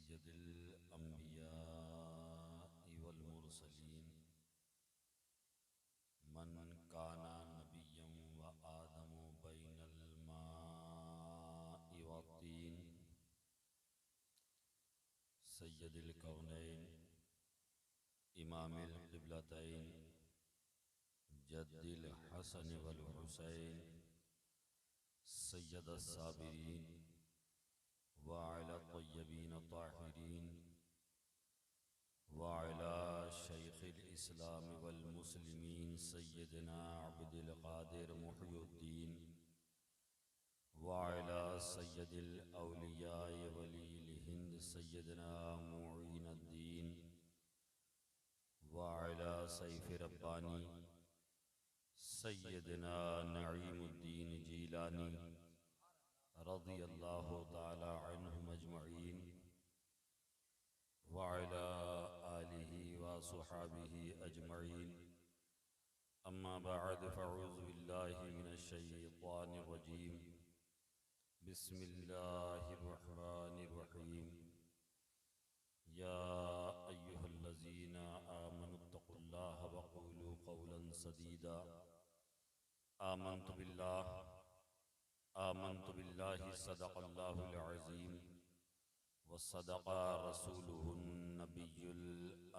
सय्यदिल अंबियाइ वल मुरसलीन मन काना नबिय्यम व आदमु बैनल माइ व तीन सय्यदिल कौनैन इमामिल क़िबलतैन जद्दिल हसन वल हुसैन सय्यद अस्साबिरीन व अला तय्यबीन ताहिरीन व अला शैखिल इस्लाम वल मुस्लिमीन सय्यदना अब्दुल क़ादिर मुहय्यिद्दीन व अला सय्यदिल औलियाए वलील हिंद सय्यदना मुईनुद्दीन व अला सैफ रब्बानी सय्यदना नईमुद्दीन जीलानी रज़ियल्लाहु तआला अन्हुम अजमईन व अला आलिहि व अस्हाबिहि अजमईन अम्मा बअद फ़अऊज़ु बिल्लाहि मिनश शैतानिर रजीम बिस्मिल्लाहिर रहमानिर रहीम या अय्युहल्लज़ीना आमनुत्तक़ुल्लाह व क़ूलू क़ौलन सदीदा आमन्तु बिल्लाहि सदक़ल्लाहुल अज़ीम व सदक़ रसूलुहुन नबियुल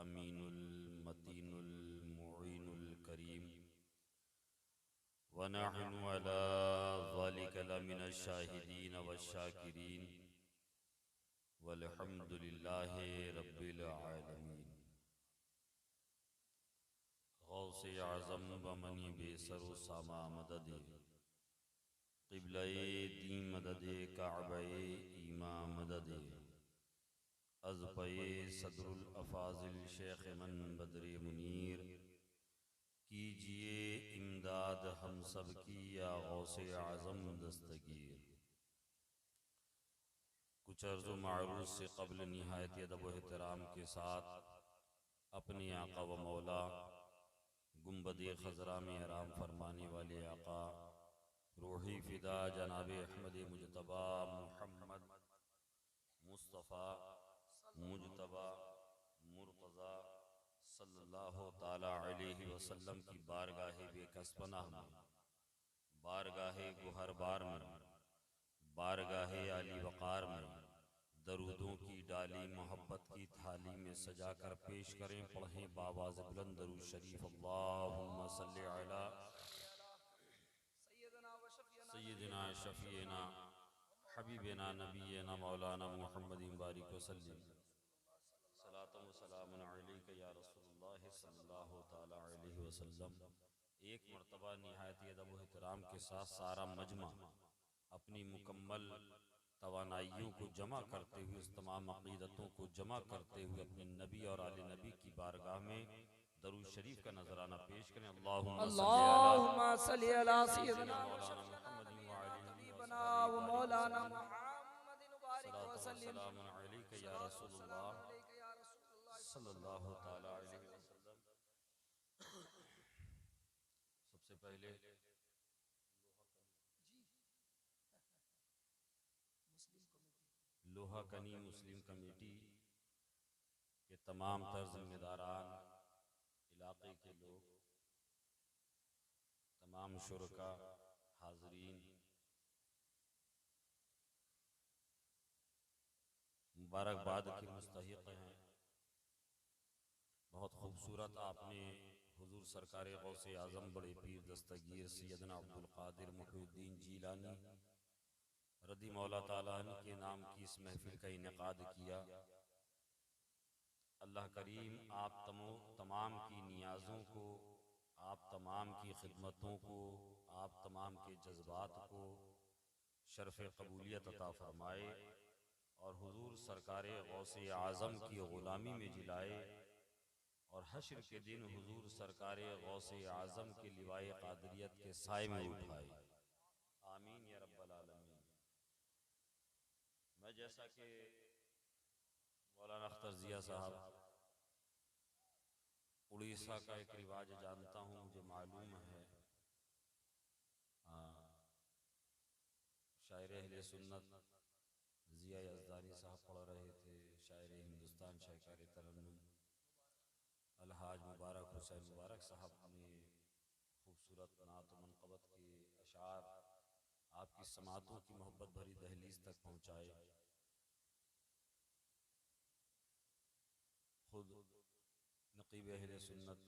अमीनुल मतीनुल मुईनुल करीम व नहनु अला ज़ालिका लमिनश शाहिदीन वश्शाकिरीन वल्हम्दुलिल्लाहि रब्बिल आलमीन। गौसे आज़म व मनी बेसरो सामा मददे क़िबले दी मददे काबे ईमा मददे अज़पए सदरुल अफ़ाज़िल शेख मन बदरे मुनीर कीजिए इमदाद हम सब की या गौसे आज़म दस्तगीर। कुछ अर्ज़ मारूज़ से क़ब्ल निहायत अदब व एहतराम के साथ अपने आका व मौला गुंबद खज़रा में आराम फरमाने वाले आका रूही फ़िदा जनाब अहमद मुजतबा मुहम्मद मुस्तफ़ा मुजतबा मुर्तज़ा सल्लल्लाहु ताला अलैहि वसल्लम की बारगाह बेकसपनाह में, बारगाह गुहरबार में, बारगाह आली वक़ार में दरूदों की डाली मोहब्बत की थाली में सजा कर पेश करें। पढ़ें बावाज़ बुलंद दरूद शरीफ अल्लाहुम्मा सल्लि अला सय्यिदना शफ़ीना हबीबना नबीना मौलाना मुहम्मदिन बारिक वसल्लिम सलातुन व सलामुन अलैका या रसूलुल्लाह सल्लल्लाहु तआला अलैहि वसल्लम। एक मरतबा निहायत अदब व एहतराम के साथ सारा मजमा अपनी मुकम्मल तवानाइयों को जमा करते हुए, इस तमाम अक़ीदतों को जमा करते हुए अपने नबी और आले नबी की बारगाह में दरूद शरीफ का नजराना पेश करें। अल्लाहुम्मा सल्लि अला सय्यिदना मौलाना मुहम्मदिन व आलिहि व मौलाना मुहम्मदिन बारिक व सल्लम अलैका या रसूलुल्लाह सल्लल्लाहु तआला अलैहि वसल्लम। सबसे पहले लोहा कनी मुस्लिम कमेटी के तमाम तर जिम्मेदारान, इलाके के लोग, तमाम शुरका, हाज़रीन, मुबारकबाद के मुस्तहिक़ हैं। बहुत खूबसूरत आपने हुजूर सरकार गौसे आज़म बड़े पीर दस्तगीर सैयदना अब्दुल क़ादिर मुहय्यिद्दीन जीलानी रदी मौला ताला के नाम की इस महफिल का इनेकाद किया। अल्लाह करीम आप तमाम की नियाज़ों को, आप तमाम की खिदमतों को, आप तमाम के जज्बात को शरफ़ कबूलियत अता फ़रमाए और हुजूर सरकार गौसे आज़म की ग़ुलामी में जिलाए और हश्र के दिन हुजूर सरकार गौसे आज़म के लिवाए क़ादरियत के साए में उठाए। आमीन या रब्बल आलमीन। मैं जैसा कि मौलाना अख्तर ज़िया साहब उड़ीसा का एक रिवाज जानता हूँ, मुझे मालूम है। शायर अहले सुन्नत ज़िया यज़दानी साहब पढ़ रहे थे, शायर तरन्नुम अलहाज मुबारक हुसैन मुबारक साहब ने खूबसूरत नात व मनक़बत के अशार आपकी समातों की मोहब्बत भरी दहलीज तक पहुँचाए। खुद नक़ीब अहले सुन्नत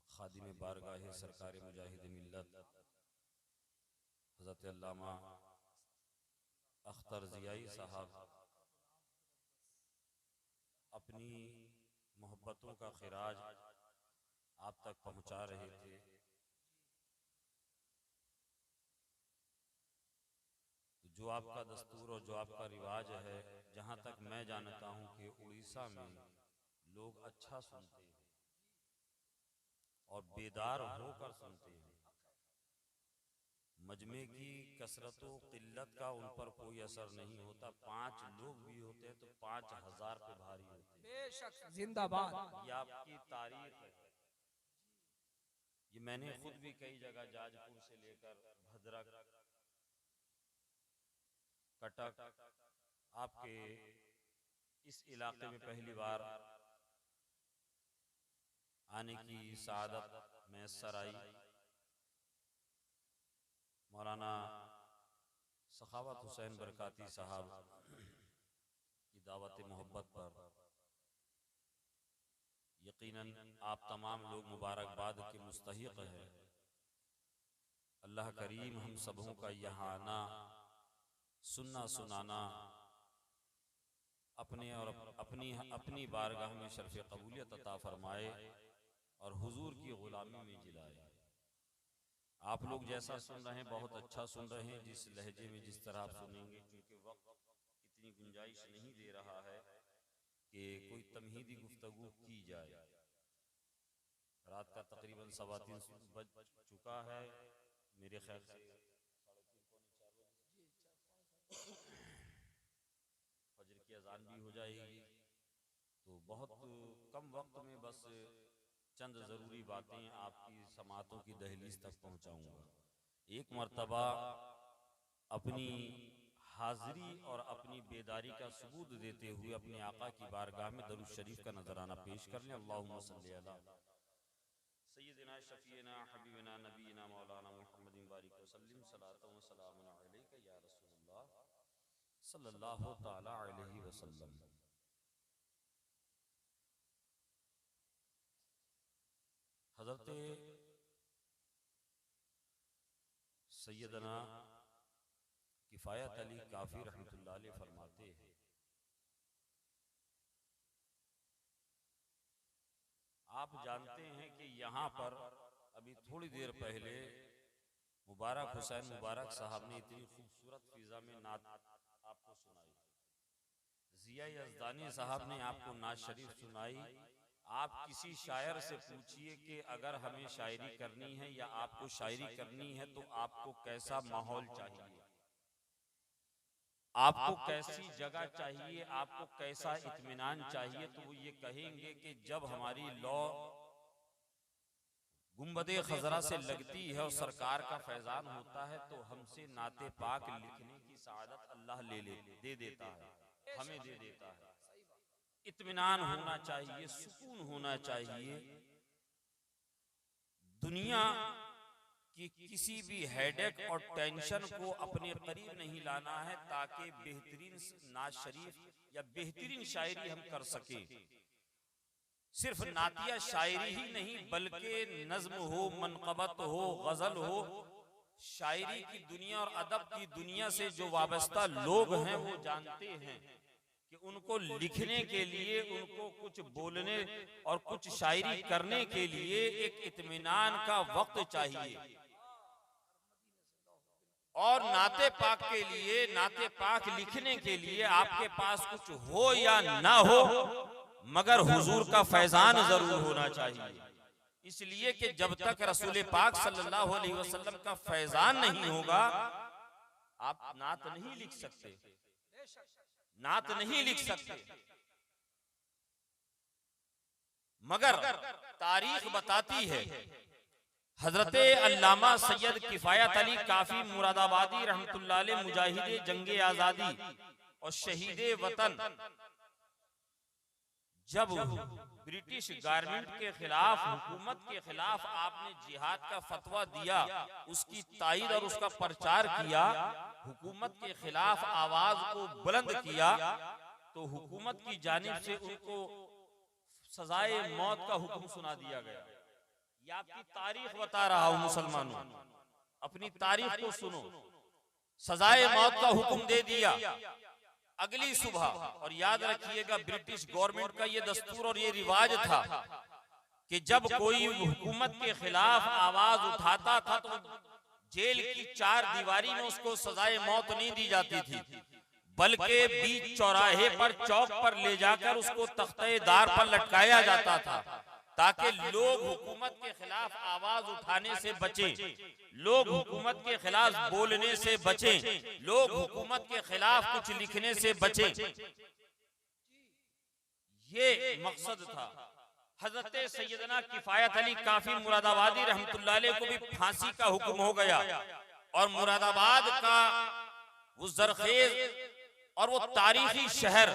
खादिम बारगाह सरकार मुजाहिद मिल्लत हज़रत अल्लामा अख्तर ज़ियाई साहब अपनी मोहब्बतों का खिराज आप तक पहुँचा रहे थे। जो आपका दस्तूर और जो आपका रिवाज है, जहाँ तक मैं जानता हूँ कि उड़ीसा में लोग अच्छा सुनते हैं और बेदार होकर सुनते हैं। मजमे की कसरत व किल्लत का उन पर कोई असर नहीं होता। 5 लोग भी होते हैं तो 5000 पे भारी होते हैं। बेशक जिंदाबाद। ये आपकी तारीख है। ये मैंने खुद भी कई जगह जाजपुर से लेकर भद्रक, कटक, आपके इस इलाके में पहली बार आने की सआदत मैसर आई। मौलाना सखावत हुसैन बरकाती साहब की दावत मोहब्बत पर यकीनन आप तमाम लोग मुबारकबाद के मुस्तहिक हैं। अल्लाह करीम हम सबों का यहाँ आना, सुनना सुनाना, अपने और अपनी बारगाह में शर्फ़ कबूलियत अता फरमाए और हुजूर की ग़ुलामी में जिलाए। आप लोग जैसा सुन रहे हैं बहुत अच्छा सुन रहे हैं, जिस लहजे में जिस तरह आप सुनेंगे, क्योंकि वक्त इतनी गुंजाइश नहीं दे रहा है कि कोई तमहीदी गुफ्तगू की जाए। रात का तकरीबन 3:15 बज चुका है। मेरे ख्याल से 3:30 फजर की अजान भी हो जाएगी। तो बहुत कम वक्त में बस चंद ज़रूरी बातें आपकी समातों की दहलीज तक पहुँचाऊँगा। एक मर्तबा अपनी हाज़िरी और अपनी बेदारी का सबूत देते हुए अपने आका की बारगाह में दरूद शरीफ का नजराना पेश कर लें। अल्लाहुम्मा सल्ली अला सय्यिदिना शफीना हबीबना नबीना मौलाना मुहम्मदिन बारिक वसल्लिम सलातु व सलामुन अलैका या रसूलल्लाह सल्लल्लाहु तआला अलैहि वसल्लम। हज़रत सैयदना किफ़ायत अली काफ़ी रहमतुल्लाह अलैह फरमाते हैं, आप जानते हैं कि यहाँ पर अभी थोड़ी देर पहले मुबारक हुसैन मुबारक साहब ने इतनी खूबसूरत फिजा में नात आपको सुनाई। ज़िया यज़दानी साहब ने आपको नात शरीफ सुनाई। आप किसी शायर से पूछिए कि अगर हमें शायरी करनी है या आपको शायरी करनी है तो आपको कैसा माहौल चाहिए, आपको कैसी जगह चाहिए, आपको कैसा इत्मीनान चाहिए, तो वो ये कहेंगे कि जब हमारी लौ गुंबदे खजरा से लगती है और सरकार का फैजान होता है तो हमसे नाते पाक लिखने की सआदत अल्लाह दे देता है, हमें दे देता है। इत्मीनान होना चाहिए, सुकून होना चाहिए। दुनिया कि किसी भी हेडेक और टेंशन को अपने करीब नहीं लाना है ताकि बेहतरीन नात शरीफ या बेहतरीन शायरी हम कर सके। सिर्फ नातिया शायरी ही नहीं बल्कि नज्म हो, मनक़बत हो, गजल हो, शायरी की दुनिया और अदब की दुनिया से जो वाबस्ता लोग हैं वो जानते हैं कि उनको लिखने के लिए, उनको कुछ बोलने और कुछ शायरी करने के लिए एक इत्मीनान का वक्त चाहिए। और नाते पाक के लिए, नाते पाक लिखने के लिए आपके पास कुछ हो या ना हो मगर हुजूर का फैजान जरूर होना चाहिए। इसलिए कि जब तक रसूल पाक सल्लल्लाहु अलैहि वसल्लम का फैजान नहीं होगा आप नात नहीं लिख सकते, नात नहीं लिख सकते। मगर तारीख बताती है हजरत अल्लामा सैयद किफायत अली काफी मुरादाबादी रहमतुल्लाह अलैह मुजाहिद जंगे आजादी और शहीदे वतन जब ब्रिटिश गवर्नमेंट के खिलाफ, हुकूमत के खिलाफ आपने जिहाद का फतवा दिया, उसकी तायीद और उसका प्रचार किया, हुकूमत के खिलाफ आवाज को बुलंद किया, तो हुकूमत की जानिब से उनको सजाए मौत का हुक्म सुना दिया गया। ये आपकी तारीख बता रहा हूं मुसलमानों, अपनी तारीख को सुनो। सजाए मौत का हुक्म दे दिया अगली सुबह। और याद रखिएगा ब्रिटिश गवर्नमेंट का ये दस्तूर और ये रिवाज था कि जब कोई हुकूमत के खिलाफ आवाज उठाता था तो जेल की 4 दीवारी में उसको सजाए मौत नहीं दी जाती थी, बल्कि बीच चौराहे पर, चौक पर ले जाकर उसको तख्ते-ए-दार पर लटकाया जाता था, ताकि लोग हुकूमत के खिलाफ आवाज उठाने से बचें, लोग हुकूमत के खिलाफ बोलने से बचें, लोग हुकूमत के खिलाफ कुछ लिखने से बचें। ये मकसद था। हजरत सैयदना किफायत अली काफी मुरादाबादी रहमतुल्लाह अलैह को भी फांसी का हुक्म हो गया, और मुरादाबाद का वो जरखेज और वो तारीखी शहर,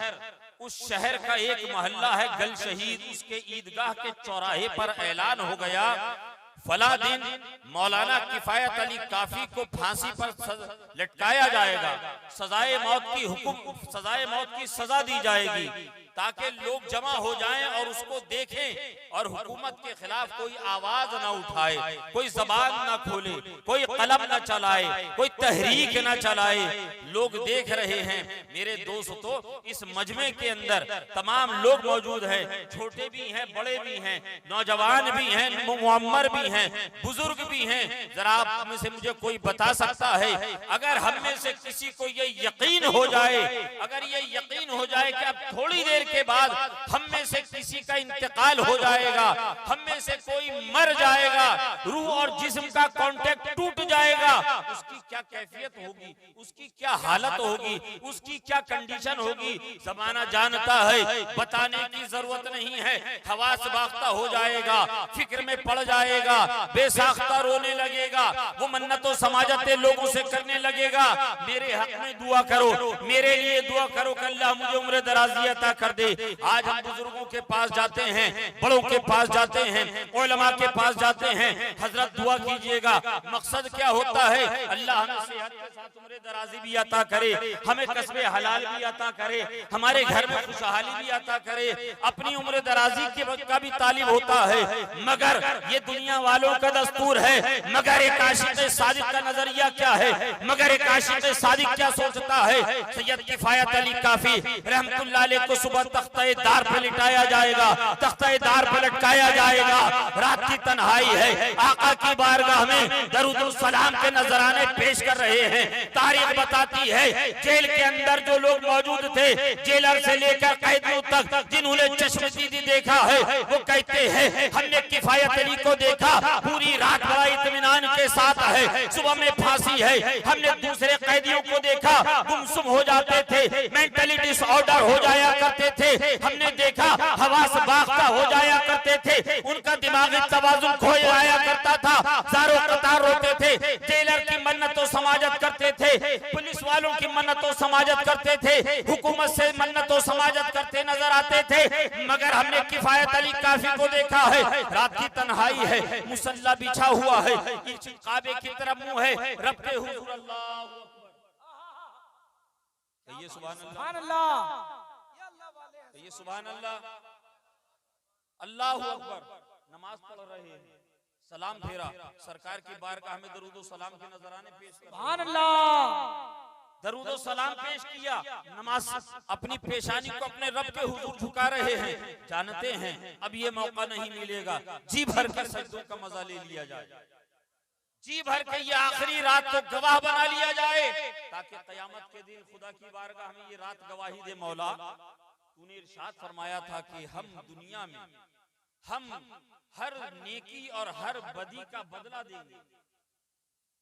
उस शहर का एक मोहल्ला है गल शहीद, उसके ईदगाह के चौराहे पर ऐलान हो गया, फला दिन मौलाना किफायत अली काफी को फांसी पर लटकाया जाएगा, सजाए मौत की हुक्म, सजाए मौत की सजा दी जाएगी, ताकि लोग जमा हो जाएं और उसको देखें और हुकूमत के खिलाफ कोई आवाज ना उठाए, कोई जबान ना खोले, कोई कलम ना चलाए, कोई तहरीक ना चलाए। लोग देख रहे हैं मेरे दोस्तों, इस मजमे के अंदर तमाम लोग मौजूद हैं, छोटे भी हैं, बड़े भी हैं, नौजवान भी हैं, मुअम्मर भी हैं, बुजुर्ग भी हैं। जरा आप में से मुझे कोई बता सकता है, अगर हम में से किसी को ये यकीन हो जाए, अगर ये यकीन हो जाए कि अब थोड़ी देर के बाद हम में से किसी का इंतकाल हो जाएगा, हम में से कोई मर जाएगा, रूह और जिस्म का कांटेक्ट टूट जाएगा, उसकी क्या कैफियत होगी, उसकी क्या हालत होगी, उसकी क्या कंडीशन होगी, जमाना जानता है, बताने की जरूरत नहीं है। हवास बाख्ता हो जाएगा, फिक्र में पड़ जाएगा, बेसाख्ता रोने लगेगा, वो मन्नतों समाजतें लोगों से करने लगेगा, मेरे हक में दुआ करो, मेरे लिए दुआ करो कि अल्लाह मुझे उम्र दराज़ी अता कर दे। आज हम बुजुर्गों के पास जाते हैं, बड़ों के पास जाते हैं, उलमा के पास जाते हैं, हजरत दुआ कीजिएगा। मकसद क्या होता है? अल्लाह हमें सेहत के साथ उम्र दराज़ी भी अता करे, हमें कस्बे हलाल भी अता करे, हमारे घर में खुशहाली भी अता करे। अपनी उम्र दराज़ी का भी तालिब होता है, मगर ये दुनिया वालों का दस्तूर है। मगर एक आशिक़ सादिक़ का नजरिया क्या है? मगर एक आशिक़ सादिक़ क्या सोचता है? सैयद किफायत अली काफी रहमतुल्लाह अलैह को सुबह तख्ते-ए-दार पे लिटाया जाएगा, तख्ते-ए-दार पे लटकाया जाएगा। रात की तन्हाई है, आका की बारगाह में दरूद और सलाम के नजराने पेश कर रहे हैं। तारीख बताती है जेल के अंदर जो लोग मौजूद थे, जेलर से लेकर कैदियों तक, जिन्होंने चश्मदीदी देखा है, वो कहते हैं हमने किफायत अली को देखा, पूरी रात बड़ा इत्मीनान के साथ है, सुबह में फांसी है। हमने दूसरे कैदियों को देखा, गुमसुम हो जाते थे, मेंटली डिसऑर्डर हो जाया करते थे। हमने देखा हवास बाख्ता हो जाया करते थे, उनका दिमागी तवाजुन खो जाया करता था, जारो कतार रोते थे, जेलर की मन्नतों समाजत करते थे, पुलिस वालों की मन्नतों समाजत करते थे, हुकूमत से मन्नतों समाजत करते नजर आते थे। मगर हमने किफायत अली काफी को देखा है, रात की तन्हाई है, मुसल्ला बिछा हुआ है, काबे की तरफ मुंह है, रब के हुजूर अल्लाह कहिए सुभान अल्लाह, ये सुभान अल्लाह, अल्लाहु अकबर। नमाज पढ़ रहे हैं, सलाम फेरा, सरकार की बारगाह में दरूद और सलाम के नजराने पेश किया, सुभान अल्लाह, दरूद और सलाम पेश किया, नमाज अपनी पेशानी को अपने रब के हुजूर झुका रहे हैं। जानते हैं अब ये मौका नहीं मिलेगा, जी भर के सजदों का मजा ले लिया जाए, जी भर के ये आखिरी रात को गवाह बना लिया जाए, ताकि कयामत के दिन खुदा की बारगाह में ये रात गवाही दे। मौला तूने इरशाद फरमाया था कि हम दुनिया में हम हर नेकी और हर बदी का बदला देंगे,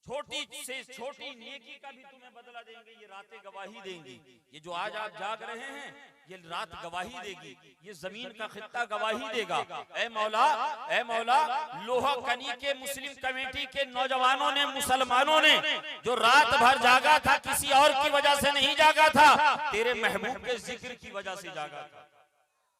छोटी से छोटी नेकी का भी तुम्हें बदला देंगे। ये रातें गवाही देंगी। ये जो आज आप जाग रहे हैं ये रात गवाही देगी। ये जमीन का खित्ता गवाही देगा। ऐ मौला, लोहा कनी के मुस्लिम कमेटी के नौजवानों ने, मुसलमानों ने जो रात भर जागा था, किसी और की वजह से नहीं जागा था, तेरे महबूब के जिक्र की वजह से जागा था।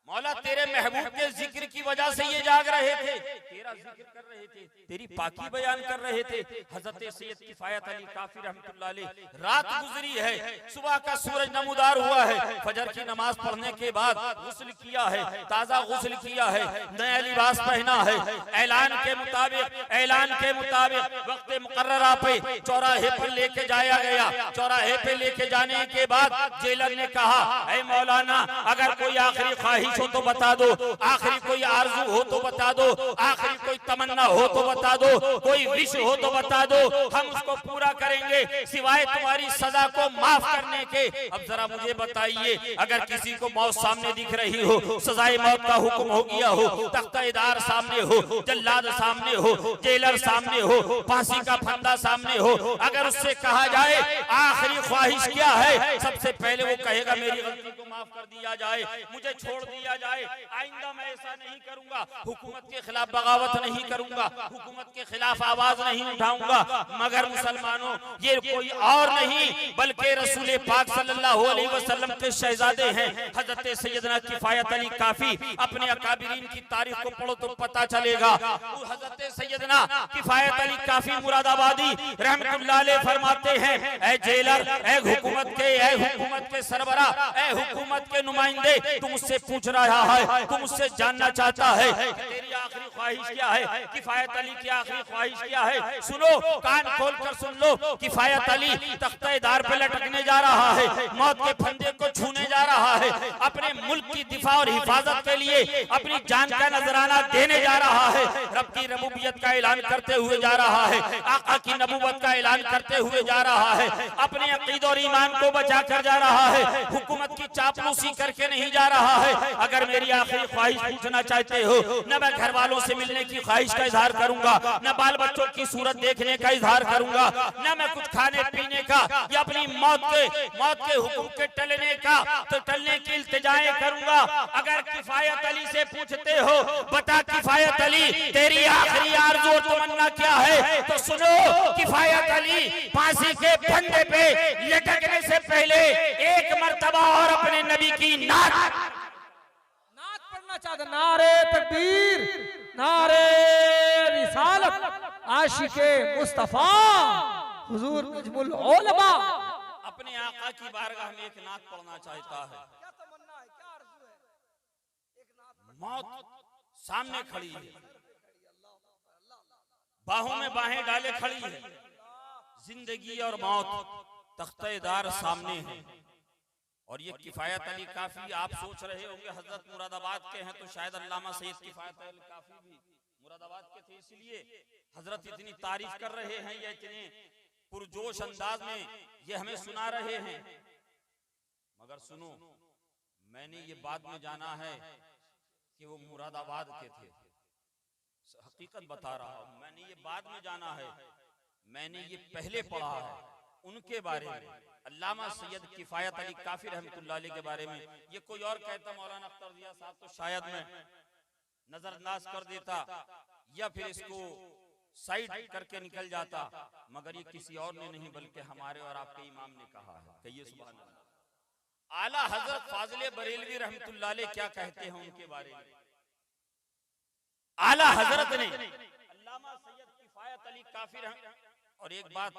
मौला तेरे महबूब के जिक्र की वजह से ये जाग रहे थे, तेरा जिक्र कर रहे थे, तेरी पाकी बयान कर रहे थे। हजरत सैयद किफायत अली काफी रहमतुल्लाह अलैह रात गुजरी है, सुबह का सूरज नमूदार हुआ है, फजर की नमाज पढ़ने के बाद गुस्ल किया है, ताजा गुस्ल किया है, नया लिबास पहना है। ऐलान के मुताबिक वक्त मुकर्ररा पे चौराहे पर लेके जाया गया। चौराहे पे लेके जाने के बाद जेलर ने कहा, ऐ मौलाना, अगर कोई आखिरी ख्वाहिश हो तो बता दो, आखिरी कोई आरजू हो तो बता दो, आखिरी कोई तमन्ना हो तो बता दो, कोई विश हो तो बता दो, हम उसको पूरा करेंगे सिवाय तुम्हारी सजा को माफ करने के। अब जरा मुझे बताइए, अगर किसी को मौत सामने दिख रही हो, सजाए मौत का हुक्म हो गया हो, तख्तादार सामने हो, जल्लाद सामने हो, जेलर सामने हो, फांसी का फंदा सामने हो, अगर उससे कहा जाए आखिरी ख्वाहिश क्या है, सबसे पहले वो कहेगा मेरी गलती को माफ कर दिया जाए, मुझे छोड़ दिया जाए, आइंदा मैं ऐसा नहीं करूंगा, हुकूमत के खिलाफ बगावत नहीं करूंगा, हुकूमत के खिलाफ आवाज नहीं उठाऊंगा। मगर मुसलमानों, ये कोई और नहीं बल्कि रसूल पाक सल्लल्लाहु अलैहि वसल्लम के शहजादे हैं, हजरत सैयदना किफायत अली काफी। अपने अकाबिरीन की तारीख को पढ़ो तो पता चलेगा। हजरत सैयदना किफायत अली काफी मुरादाबादी रहमतुल्लाह अलैह फरमाते हैं, ऐ जेलर, ऐ हुकूमत के सरबरा, ऐ हुकूमत के नुमाइंदे, तुम मुझसे पूछ रहा है, तुम मुझसे जानना चाहता है तेरी आखिरी ख्वाहिश क्या है, किफायत अली की आखिरी ख्वाहिश क्या है। सुनो, कान खोल कर सुन लो। किफायत अली तख्तेदार पे लटकने जा रहा है, मौत के फंदे को छूने जा रहा है, अपने मुल्क की दिफा और हिफाजत के लिए अपनी जान का नजराना देने जा रहा है, रब की रबूबियत का ऐलान करते हुए जा रहा है, आका की नबूवत का ऐलान करते हुए जा रहा है, अपने अकीद और ईमान को बचा कर जा रहा है, हुकूमत की चापलूसी करके नहीं जा रहा है। अगर मेरी आखिरी ख्वाहिश पूछना चाहते हो, न मैं घर वालों से मिलने की ख्वाहिश का इजहार करूंगा, न बाल बच्चों की सूरत देखने का इजहार करूंगा, न मैं कुछ खाने पीने का या अपनी मौत के हुक्म के टलने की इल्तिजाएं करूंगा। अगर किफायत अली से पूछते हो, बता किफायत अली तेरी आखिरी आरज़ू और तमन्ना क्या है, तो सुनो, किफायत अली फांसी के फंदे पे लटकने से पहले एक मर्तबा और अपने नबी की नात पढ़ना चाहते। नारे तकबीर, नारे रिसालत, आशिके मुस्तफा हुजूर नजमुल उलमा अपने आका की बारगाह में एक नात पढ़ना चाहता है। क्या तमन्ना है, क्या आरज़ू है? एक नात। मौत सामने खड़ी है, बाहों में बाहें डाले खड़ी है, जिंदगी और मौत तख्तेदार सामने है। और ये किफायत अली काफी, आप सोच रहे होंगे हजरत मुरादाबाद के हैं तो शायद अल्लामा सैयद किफायत अली काफी भी मुरादाबाद के थे, इसलिए हजरत इतनी तारीफ कर रहे हैं, या इतने पुरजोश अंदाज में ये हमें सुना रहे हैं। मगर सुनो, मैंने ये बाद में जाना है कि वो मुरादाबाद के थे, हकीकत बता रहा हूं, मैंने ये बाद में जाना है, मैंने ये पहले पढ़ा है उनके बारे में, अल्लामा सैयद किफायत अली काफी रहमतुल्लाह अलैह के बारे में। ये कोई और कहता मौलाना अख्तर दिया साहब तो शायद मैं नजरअंदाज कर देता या फिर इसको साइड करके निकल जाता, मगर ये किसी और ने नहीं बल्कि हमारे और आपके इमाम ने कहा है। कहिए सुभान अल्लाह। आला हजरत फाजिले बरेलवी रहमतुल्लाह अलैह क्या कहते हैं उनके बारे में। आला हजरत ने अल्लामा सैयद किफायत अली काफी और एक बात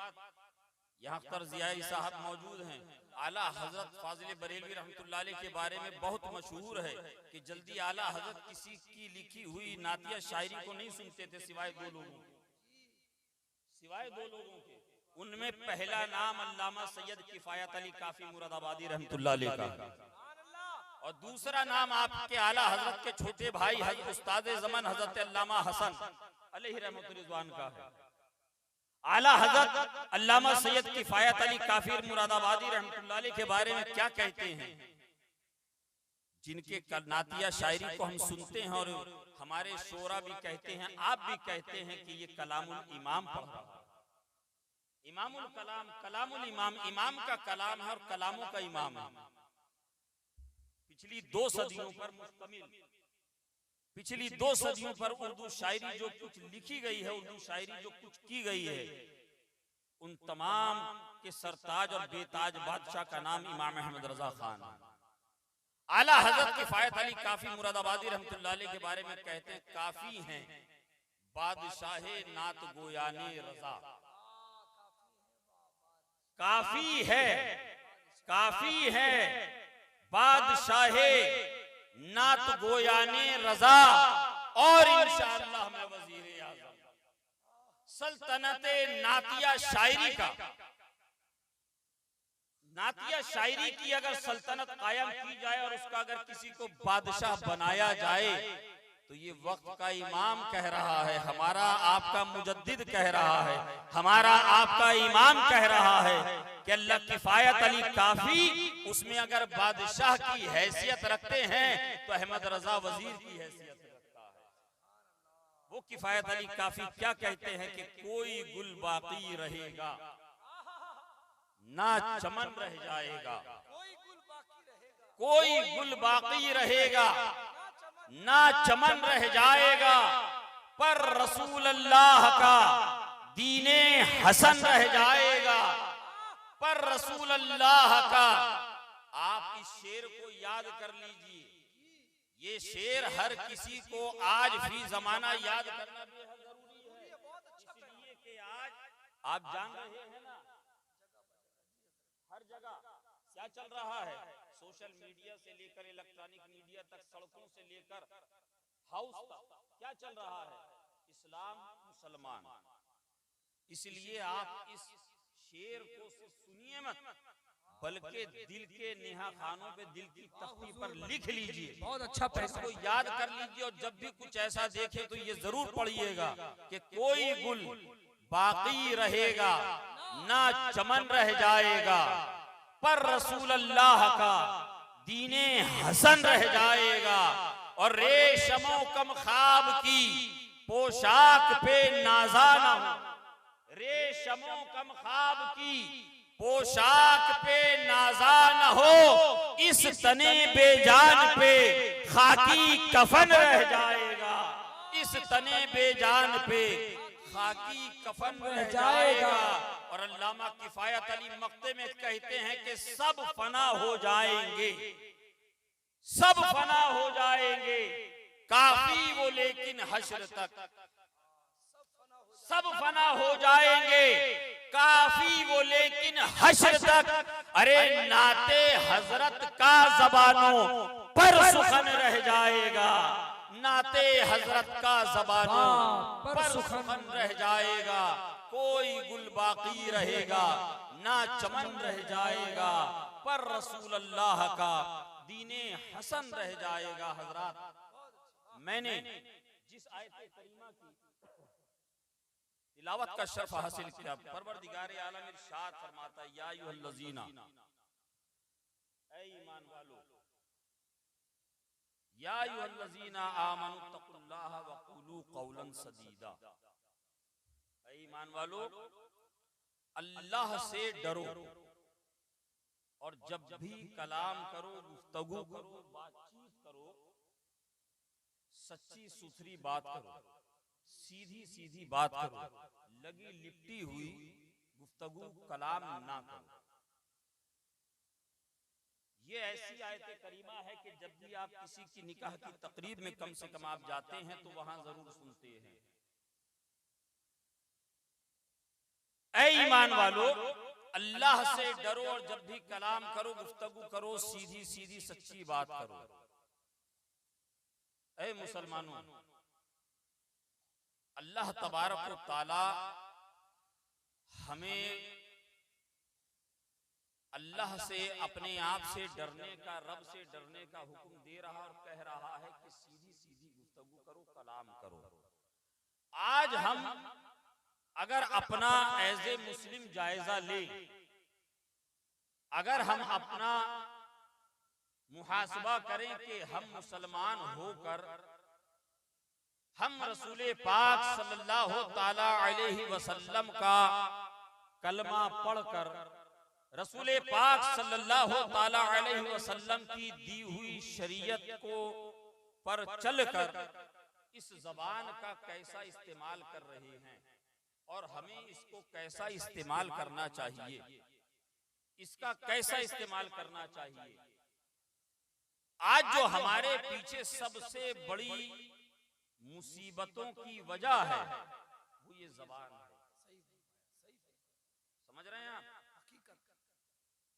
यहाँ अख्तर ज़ियाई साहब मौजूद हैं, आला हजरत फाजिल बरेलवी रहमतुल्लाह अलैह के बारे में बहुत मशहूर है कि जल्दी आला हजरत किसी की लिखी हुई नातिया शायरी को नहीं सुनते थे सिवाय दो लोगों के। उनमें पहला नाम अल्लामा सैयद किफायत अली काफी मुरादाबादी रहमतुल्लाह अलैह का, और दूसरा नाम आपके आला हजरत के छोटे भाई उस्ताद ज़मान हजरत अल्लामा हसन अलैहि रहमतुल्लाह का है। आला हजरत अल्लामा सैयद किफायत अली काफिर मुरादाबादी रहमतुल्लाह अलैह के बारे में क्या कहते हैं, जिनके नातिया शायरी को हम सुनते हैं और हमारे शोरा भी कहते हैं, आप भी कहते हैं कि ये कलामुल इमाम पढ़ा। इमामुल कलाम, कलामुल इमाम, इमाम का कलाम है और कलामों का इमाम है। पिछली 2 सदियों पर मुश्तमिल, पिछली 2 सदियों पर उर्दू शायरी जो कुछ लिखी गई है, उर्दू शायरी जो कुछ की गई है, उन तमाम के सरताज और बेताज बादशाह का नाम इमाम अहमद रजा खान। आला हजरत किफायत अली काफी मुरादाबादी रहमतुल्लाह अलैह के बारे में कहते हैं, काफी हैं बादशाहे नात गोयाने रजा। काफी है, काफी है बादशाहे नात गोयाने रजा, और इंशाअल्लाह मैं वजीर आज़म। सल्तनते नातिया शायरी का, नातिया शायरी की अगर सल्तनत कायम की जाए और उसका अगर किसी को बादशाह बनाया जाए, तो ये वक्त का इमाम कह रहा है, हमारा आपका मुजद्दिद कह रहा है, हमारा आपका इमाम कह रहा है कि अल्लाह किफायत अली काफी उसमें अगर बादशाह की हैसियत रखते हैं तो अहमद रजा वजीर की हैसियत रखता है। वो किफायत अली काफी क्या कहते हैं कि कोई गुल बाकी रहेगा ना चमन रह जाएगा, कोई गुल बाकी रहेगा ना चमन रह जाएगा, पर रसूल अल्लाह का दीने हसन रह जाएगा, पर रसूल अल्लाह का। आप इस शेर को याद कर लीजिए, ये शेर हर किसी को आज भी जमाना याद करना बेहद जरूरी है, इसलिए कि आज आप जान रहे हैं ना हर जगह क्या चल रहा है, सोशल मीडिया से लेकर इलेक्ट्रॉनिक मीडिया तक, सड़कों से लेकर हाउस तक क्या चल रहा है, इस्लाम मुसलमान। इसलिए आप इस शेर को सुनिए मत, बल्कि दिल के नेहा खानों पे, दिल की तख्ती पर लिख लीजिए, बहुत अच्छा पैसा को याद कर लीजिए, और जब भी कुछ ऐसा देखे तो ये जरूर पढ़िएगा कि कोई गुल बाकी रहेगा ना चमन रह जाएगा, पर रसूल अल्लाह का दीने हसन रह जाएगा, और रेशमो कम ख्वाब की पोशाक पे नाजा न हो, रेशमो कम ख्वाब की पोशाक पे नाजा न हो, इस तने बेजान पे खाकी कफन रह जाएगा, इस तने बेजान पे खाकी कफन रह जाएगा। और अल्लामा किफायत अली मक्ते में कहते हैं कि सब फना हो जाएंगे, सब फना हो जाएंगे, काफी वो लेकिन हश्र तक, सब फना हो जाएंगे, काफी वो लेकिन हश्र तक। अरे नाते हजरत का जबानों पर सुखन रह जाएगा, नाते हजरत का जबानों पर सुखन रह जाएगा, कोई गुल बाकी रहेगा ना चमन रह जाएगा, पर रसूल अल्लाह का दीने हसन रह जाएगा। हजरात, मैंने जिस आयत करीमा की तिलावत का शर्फ हासिल किया, परवरदिगार आलम इरशाद फरमाता है, या अय्युहल्लज़ीना, ऐ ईमान वालों, या अय्युहल्लज़ीना आमनुत्तकुल्लाह वक़ूलू क़ौलन सदीदा, ऐ ईमान वालों अल्लाह से डरो, और जब भी कलाम करो, गुफ्तगू करो, बातचीत करो, सच्ची सुथरी बात करो, सीधी सीधी बात करो, लगी लिपटी हुई गुफ्तगू कलाम ना करो। ये ऐसी आयत करीमा है कि जब भी आप किसी की निकाह की तकरीब में कम से कम आप जाते हैं तो वहां जरूर सुनते हैं, ऐ ईमान वालों अल्लाह से डरो, और जब भी कलाम करो, गुफ्तगू करो, सीधी सीधी सच्ची बात करो। ऐ मुसलमानों, अल्लाह तबारक व तआला हमें अल्लाह से, अपने आप से डरने का, रब से डरने का हुक्म दे रहा और कह रहा है कि सीधी सीधी गुफ्तगू करो, कलाम करो। आज हम अगर अपना एज ए मुस्लिम जायजा ले, अगर हम अपना मुहासबा करें कि हम मुसलमान होकर हम रसूल पाक सल्लल्लाहु ताला अलैहि वसल्लम कलमा पढ़कर रसूल पाक सल्लल्लाहु ताला अलैहि वसल्लम की दी हुई शरीयत को पर चलकर इस जबान का कैसा इस्तेमाल कर रहे हैं और हमें इसको कैसा इस्तेमाल करना चाहिए, इसका कैसा इस्तेमाल करना चाहिए। आज जो हमारे पीछे सबसे बड़ी मुसीबतों की वजह है वो ये जबान है। समझ रहे हैं आप?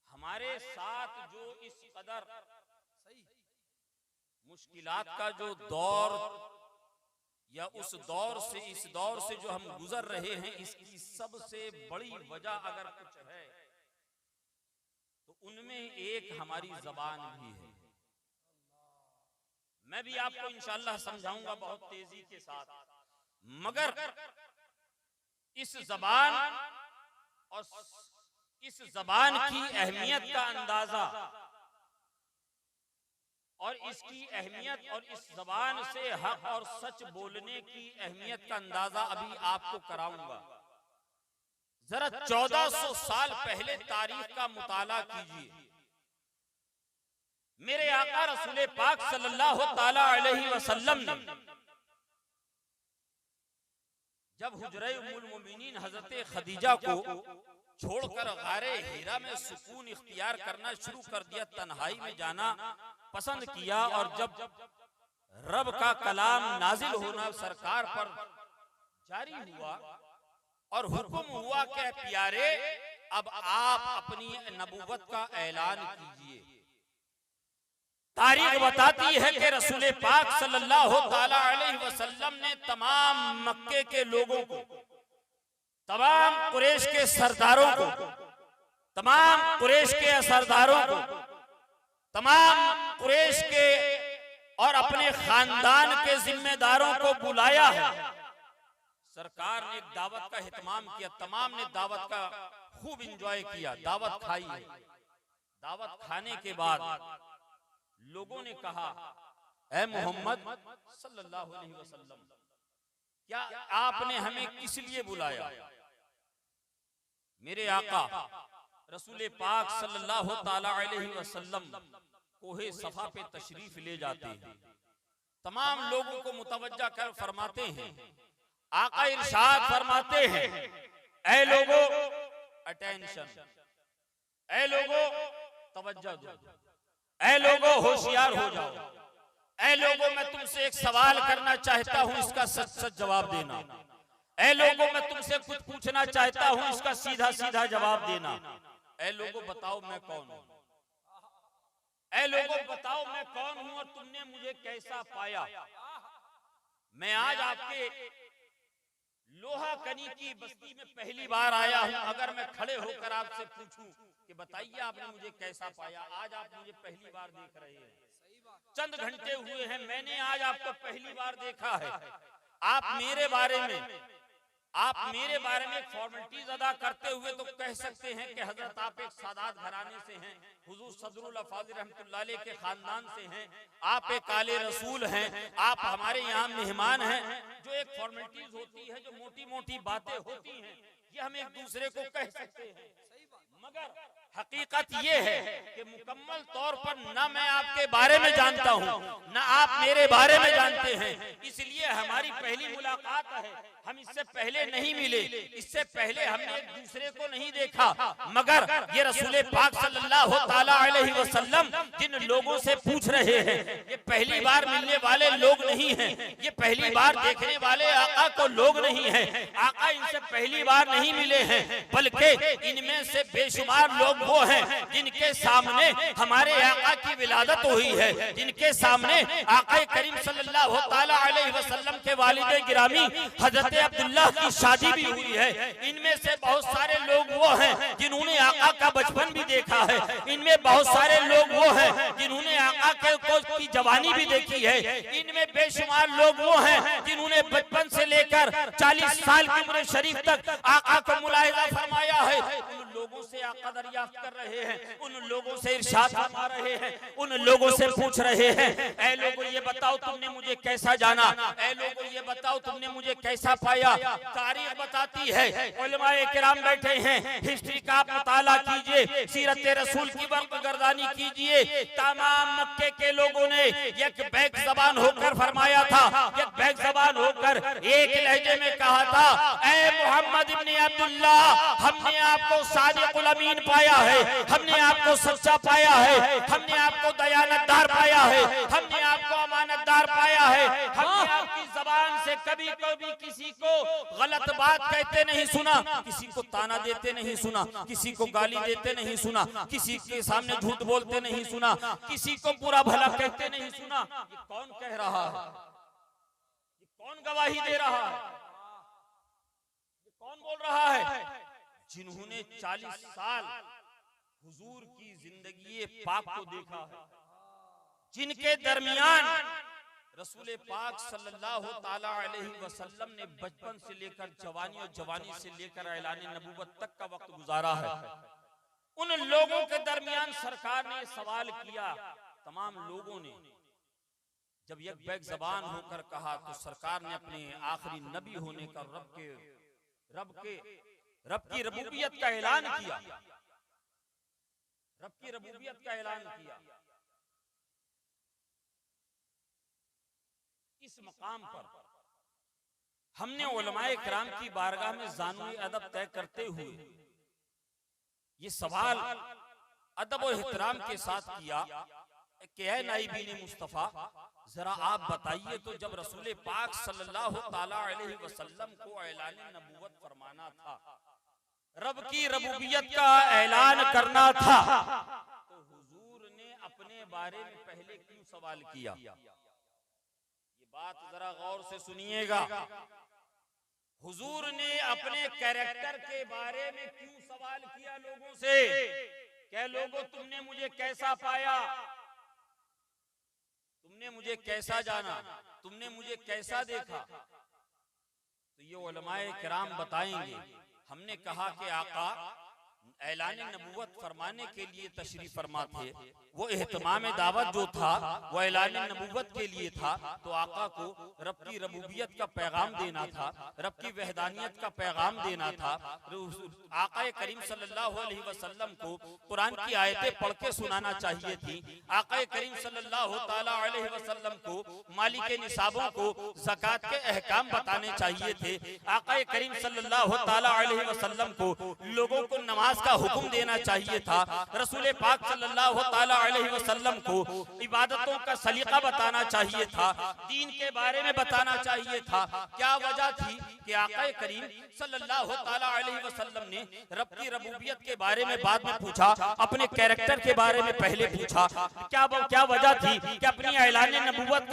हमारे साथ जो इस कदर मुश्किलात का जो दौर या उस दौर से इस दौर से जो हम गुजर रहे हैं, इसकी सबसे बड़ी वजह अगर कुछ है तो उनमें एक हमारी जबान भी है। मैं भी आपको इंशाअल्लाह समझाऊंगा बहुत तेजी के साथ, मगर इस जबान और इस जबान की अहमियत का अंदाजा और इसकी अहमियत और इस जबान से हक और सच बोलने की अहमियत का अंदाजा अभी आपको कराऊंगा। जरा 1400 साल पहले तारीख का मुताला कीजिए। मेरे आका रसूल पाक सल्लल्लाहु ताला अलैहि वसल्लम ने जब हुजरे उम्मुल मोमिनीन हजरत खदीजा को छोड़कर गारे हीरा में सुकून इख्तियार करना शुरू कर दिया, तन्हाई में जाना पसंद किया, और जब रब का कलाम नाजिल होना सरकार पर जारी हुआ और हुक्म हुआ कि प्यारे अब आप अपनी नबूवत का ऐलान कीजिए। तारीख बताती है कि रसूल पाक सल्लल्लाहु ताला अलैहि वसल्लम ने तमाम मक्के के लोगों को, तमाम कुरैश के सरदारों को, तमाम कुरैश के सरदारों को, तमाम कुरैश के और अपने खानदान के जिम्मेदारों को बुलाया है। सरकार ने दावत का एहतमाम किया, तमाम ने दावत का खूब एंजॉय किया, दावत खाई। दावत खाने के बाद लोगों ने कहा, ऐ मोहम्मद सल्लल्लाहु अलैहि वसल्लम, क्या आपने हमें किस लिए बुलाया? मेरे आका रसूल पाक सल्लल्लाहु ताला अलैहि वसल्लम कोहे सफा पे तशरीफ ले जाते हैं, तमाम लोगों को मुतवज्जा कर फरमाते हैं, आका इरशाद फरमाते हैं, ऐ लोगों अटेंशन, ऐ लोगों तवज्जो दो, ऐ लोगों होशियार हो जाओ, ऐ लोगों मैं तुमसे एक सवाल करना चाहता हूं, इसका सच सच जवाब देना। ऐ लोगों मैं तुमसे कुछ पूछना चाहता हूं, इसका सीधा सीधा जवाब देना। ऐ लोगों बताओ मैं कौन हूं, ऐ लोगों बताओ मैं कौन हूं और तुमने मुझे कैसा पाया। मैं आज आपके लोहा कनी की बस्ती में पहली बार आया हूं। अगर मैं खड़े होकर आपसे पूछूं कि बताइए आपने मुझे कैसा पाया, आज आप मुझे पहली बार देख रहे हैं, चंद घंटे हुए हैं, मैंने आज आपको पहली बार देखा है। आप मेरे बारे में एक फॉर्मेलिटीज अदा करते हुए तो कह सकते हैं कि हजरत आप एक सादात घराने से हैं, हुजूर सदरुल अफाज़िल रहमतुल्लाह अलैह के खानदान से हैं, आप एक आले रसूल हैं, आप हमारे यहाँ मेहमान हैं। जो एक फॉर्मेलिटीज होती है, जो मोटी मोटी बातें होती हैं, ये हम एक दूसरे को कह सकते हैं, मगर हकीकत ये है कि मुकम्मल तौर पर न मैं आपके बारे में जानता हूँ, न आप मेरे बारे में जानते हैं। इसलिए हमारी पहली मुलाकात है, हम इससे पहले नहीं मिले, इससे पहले हमने एक दूसरे को नहीं देखा, मगर ये रसूल पाक सल्लल्लाहु ताला अलैहि वसल्लम जिन लोगों से पूछ रहे हैं, ये पहली बार मिलने वाले लोग नहीं हैं, ये पहली बार देखने वाले आका को लोग नहीं हैं। आका इनसे पहली बार नहीं मिले हैं, बल्कि इनमें से बेशुमार लोग वो हैं जिनके सामने हमारे आका की विलादत हुई है, जिनके सामने आका करीम सल्लल्लाहु ताला अलैहि वसल्लम के वालिद गिरामी हजरत अब्दुल्ला की शादी भी हुई है। इनमें से बहुत सारे लोग वो हैं जिन्होंने आका का बचपन भी देखा है, इनमें बहुत सारे लोग वो हैं जिन्होंने आका की जवानी भी देखी है, इनमें बेशुमार लोग वो हैं जिन्होंने बचपन से लेकर 40 साल की उम्र शरीफ तक आका को मुलाहिजा फरमाया है। लोगों से आका दरियाफ्त कर रहे हैं, उन लोगों से इरशाद फरमा रहे हैं, उन लोगों से पूछ रहे हैं, ऐ लोगों ये बताओ तुमने मुझे कैसा जाना, ऐ लोगों ये बताओ तुमने मुझे कैसा पाया। तारीख बताती है, उलमाए किराम बैठे हैं, हिस्ट्री का आप मुताला कीजिए, सीरत रसूल की बरगर्दानी कीजिए। तमाम मक्के के लोगों ने एक बैक जबान होकर फरमाया था, एक बैक जबान होकर एक लहजे में कहा था, ऐ मोहम्मद इब्ने अब्दुल्ला, हमने आपको सादिकुल अमीन पाया है, हमने आपको सच्चा पाया है, हमने आपको दयानतदार पाया है, हमने आपको अमानतदार पाया है, हमने आपकी जबान से कभी कभी किसी को गलत बात कहते नहीं सुना, किसी को ताना देते नहीं सुना, किसी को गाली देते नहीं सुना, किसी के सामने झूठ बोलते नहीं सुना, किसी को बुरा भला कहते नहीं सुना। ये कौन कह रहा है? ये कौन गवाही दे रहा है? ये कौन बोल रहा है? जिन्होंने 40 साल हुजूर की जिंदगी पाक को देखा है, जिनके दरमियान रसूल पाक सल्लल्लाहु ताला अलैहि वसल्लम ने बचपन से लेकर जवानी और जवानी से लेकर ऐलान नबूवत तक का वक्त गुजारा है, उन लोगों के दरमियान सरकार ने सवाल किया। तमाम लोगों ने जब एक बैक जबान होकर कहा तो सरकार ने अपने आखिरी नबी होने का रब की रबूबियत का ऐलान किया, रब की रबूबियत का ऐलान किया। इस मकाम पर हमने उलमाए किराम की बारगाह में ज़ानुई अदब तय करते हुए ये सवाल अदब और एहतराम के साथ किया कि ऐ नाइबीन मुस्तफ़ा, जरा आप बताइए तो जब रसूल पाक सल्लल्लाहु ताला अलैहि वसल्लम को ऐलान नबूवत फरमाना था, रब की रबूबियत का ऐलान करना था, तो हुजूर ने अपने बारे में पहले क्यों सवाल किया? ये बात जरा गौर से सुनिएगा। हुजूर ने अपने कैरेक्टर के बारे में क्यों सवाल किया लोगों से? क्या लोगों तुमने मुझे कैसा पाया, तुमने मुझे कैसा जाना, तुमने मुझे कैसा देखा? तो ये उलमाए किराम बताएंगे। हमने कहा कि आका ऐलान नबूवत फरमाने के लिए तशरीफ फरमा थे, वो एहतमाम दावत जो था वो ऐलान नबूवत के लिए था, तो आका को रब की रबूबियत का पैगाम देना था, रब की वहदानियत का पैगाम देना था। आका करीम सल्लल्लाहु अलैहि वसल्लम को कुरान की आयतें पढ़ के सुनाना चाहिए थी। आका करीम सल्लल्लाहु ताला अलैहि वसल्लम को माली के निसाबों को ज़कात के अहकाम बताने चाहिए थे। आका करीम सल्लल्लाहु ताला अलैहि वसल्लम को लोगों को नमाज का हुक्म देना चाहिए था। रसूल पाक सल्लल्लाहु ताला अलैहि वसल्लम को इबादतों का सलीका बताना चाहिए था, दीन के बारे में बताना चाहिए था। क्या वजह थी कि आका करीम सल्लल्लाहु ताला अलैहि वसल्लम ने रब की रबूबियत के बारे में बाद में पूछा, अपने कैरेक्टर के बारे में पहले पूछा? क्या वजह थी कि अपनी ऐलान नबूवत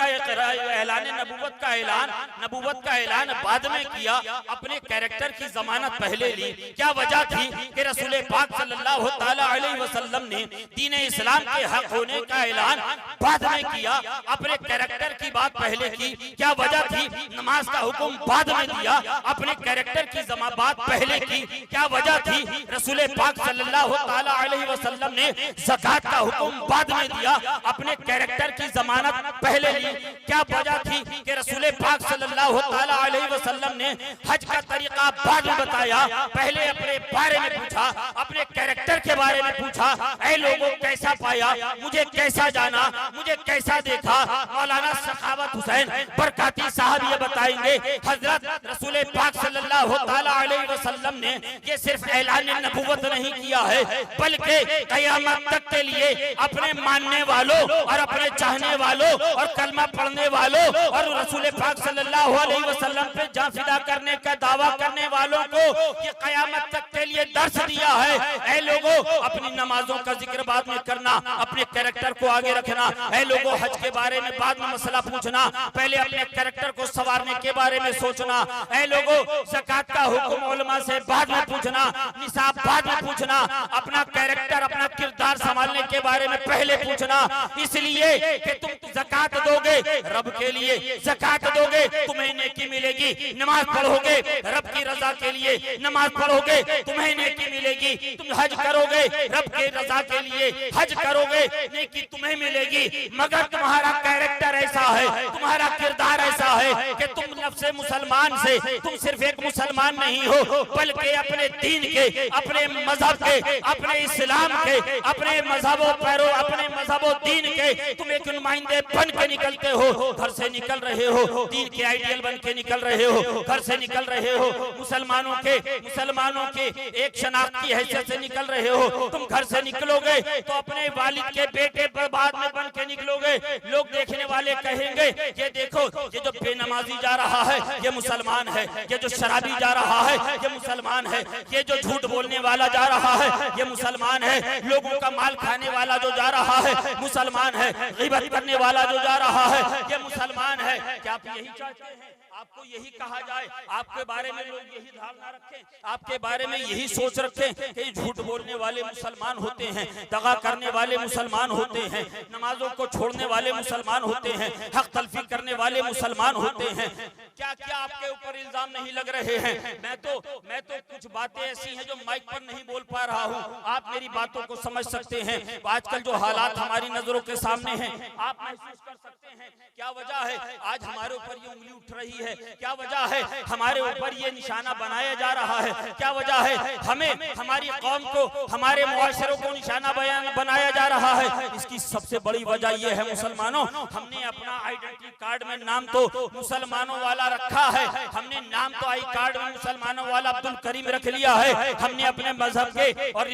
का ऐलान बाद में किया, अपने कैरेक्टर की जमानत पहले ली? क्या वजह थी कि रसूल पाक सल्लल्लाहु ताला अलैहि वसल्लम ने दीन इस्लाम के हक होने का ऐलान बाद में किया, अपने कैरेक्टर की बात पहले की? क्या वजह थी नमाज का हुक्म बाद में दिया, अपने कैरेक्टर की बात पहले की? क्या वजह थी रसूल पाक सल्लल्लाहु ताला अलैहि वसल्लम ने ज़कात का हुक्म बाद में दिया, अपने कैरेक्टर की जमानत पहले ली? क्या वजह थी कि रसूल पाक सल्लल्लाहु ताला अलैहि वसल्लम ने हज का तरीका बाद में बताया, पहले अपने बारे में पूछा, अपने कैरेक्टर के बारे में पूछा? ऐ लोगों कैसा पाया, मुझे कैसा जाना, मुझे कैसा देखा? मौलाना सखावत हुसैन बरकाती साहब ये बताएंगे, हजरत रसूल पाक सल्लल्लाहु ताला अलैहि वसल्लम ने ये सिर्फ ऐलान नबूवत नहीं किया है, बल्कि क़यामत तक के लिए अपने मानने वालों और अपने चाहने वालों और कलमा पढ़ने वालों और रसूल पाक सल्लल्लाहु अलैहि वसल्लम पे जान फिदा करने का दावा करने वालों को ये क़यामत तक के लिए दर्श दिया है। ऐ लोगों अपनी नमाजों का जिक्र बाद में करना, अपने कैरेक्टर को आगे रखना। ऐ लोगों हज के बारे में बाद में मसला पूछना, पहले अपने कैरेक्टर को संवारने के बारे में सोचना। ऐ लोगों ज़कात का हुक्म उलमा से बाद में पूछना, निसाब बाद में पूछना, अपना कैरेक्टर अपना किरदार संभालने के बारे में पहले पूछना। इसलिए कि तुम ज़कात दोगे रब के लिए, ज़कात दोगे तुम्हें नेकी मिलेगी, नमाज पढ़ोगे रब की रजा के लिए, नमाज पढ़ोगे तुम्हें नेकी मिलेगी। तुम हज करोगे रब के रजा के लिए, हज करोगे नेकी तुम्हें मिलेगी, मगर तुम्हारा कैरेक्टर ऐसा है, तुम्हारा किरदार ऐसा है कि तुम नफ्से मुसलमान से तुम सिर्फ एक मुसलमान नहीं हो, बल्कि अपने दीन के, अपने मजहब के, अपने इस्लाम के, अपने मजहबों पैरों, अपने मजहबों दीन के तुम एक नुमाइंदे बन के निकलते हो। घर से निकल रहे हो, दीन के आइडियल बन के निकल रहे हो, घर से निकल रहे हो, मुसलमानों के एक शनाख्त की हैसियत से निकल रहे हो। तुम घर से निकलोगे तो अपने वालिद के बेटे पर बाद में बन के निकलोगे। लोग देखने वाले कहेंगे ये देखो, ये जो बेनमाजी जा रहा है ये मुसलमान है, ये जो शराबी जा रहा है ये मुसलमान है, ये जो झूठ बोलने वाला जा रहा है ये मुसलमान है, लोगों का माल खाने वाला जो जा रहा है मुसलमान है, ग़ीबत करने वाला जो जा रहा है ये मुसलमान है। क्या आप यही चाहते हैं? आपको यही कहा जाए, आपके बारे में लोग यही धारणा रखें, आपके बारे में यही सोच रखें कि झूठ बोलने वाले मुसलमान होते हैं, दगा करने वाले मुसलमान होते हैं, नमाजों को छोड़ने वाले मुसलमान होते हैं, हक तलफी करने वाले मुसलमान होते हैं। क्या क्या आपके ऊपर इल्जाम नहीं लग रहे हैं? मैं तो कुछ बातें ऐसी हैं जो माइक पर नहीं बोल पा रहा हूँ, आप मेरी बातों को समझ सकते हैं। आजकल जो हालात हमारी नजरों के सामने हैं, आप महसूस कर सकते हैं क्या वजह है आज हमारे ऊपर ये उंगली उठ रही है, क्या वजह है हमारे ऊपर ये निशाना बनाया जा रहा है, क्या वजह है हमें, हमारी कौम को, हमारे मुआशरों को निशाना बनाया जा रहा है। इसकी सबसे बड़ी वजह यह है मुसलमानों, हमने अपना आइडेंटिटी कार्ड में नाम तो मुसलमानों वाला रखा है, हमने नाम तो आई कार्ड में मुसलमानों वाला अब्दुल करीम रख लिया है, हमने अपने मजहब के और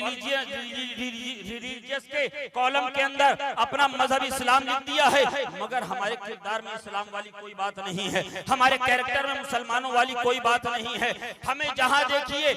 रिलीजियस के कॉलम के अंदर अपना मजहब इस्लाम लिख दिया है, मगर हमारे किरदार में इस्लाम वाली कोई बात नहीं है, हमारे कैरेक्टर में मुसलमानों वाली कोई बात नहीं है। हमें जहां देखिए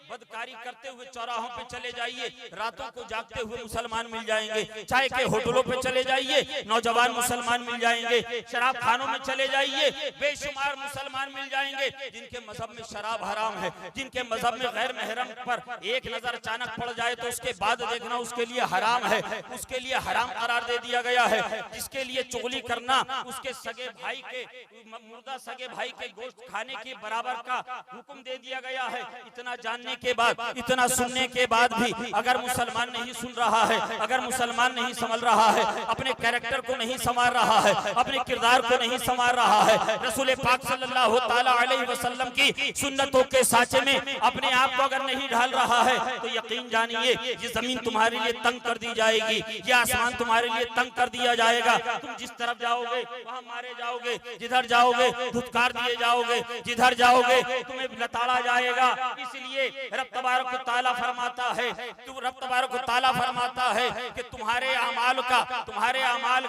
बदकारी करते हुए चौराहों पे चले जाइए, रातों को जागते हुए मुसलमान मिल जाएंगे, चाय के होटलों पे चले जाइए नौजवान मुसलमान मिल जाएंगे, शराब खानों में चले जाइए बेशुमार मुसलमान मिल जाएंगे जिनके मजहब में शराब हराम है, जिनके मजहब में गैर महरम पर एक नजर अचानक पड़ जाए तो उसके बाद देखना उसके लिए हराम है, उसके लिए हराम करार दे दिया गया है, जिसके लिए चुगली करना उसके सगे भाई के, मुर्दा सगे भाई के गोश्त खाने के बराबर का हुक्म दे दिया गया है। इतना जानने के बाद, इतना सुनने के बाद भी अगर मुसलमान नहीं सुन रहा है, अगर मुसलमान नहीं संभल रहा है, अपने कैरेक्टर को नहीं संवार रहा है, अपने किरदार को नहीं संवार रहा है, रसूल पाक सल्लल्लाहु ताला अलैहि वसल्लम की सुन्नतों के साचे में अपने आप को अगर नहीं ढाल रहा है तो यकीन जानिए ये जमीन तुम्हारे लिए तंग कर दी जाएगी, ये आसमान तुम्हारे लिए तंग कर दिया जाएगा। तुम जिस तरफ जाओगे वहां मारे जाओगे, जिधर जाओगे धुतकार दिए जाओगे, जिधर जाओगे तुम्हें लताड़ा जाएगा। इसलिए रब तबारक व तआला फरमाता है, रब तबारक व तआला फरमाता है कि तुम्हारे अमाल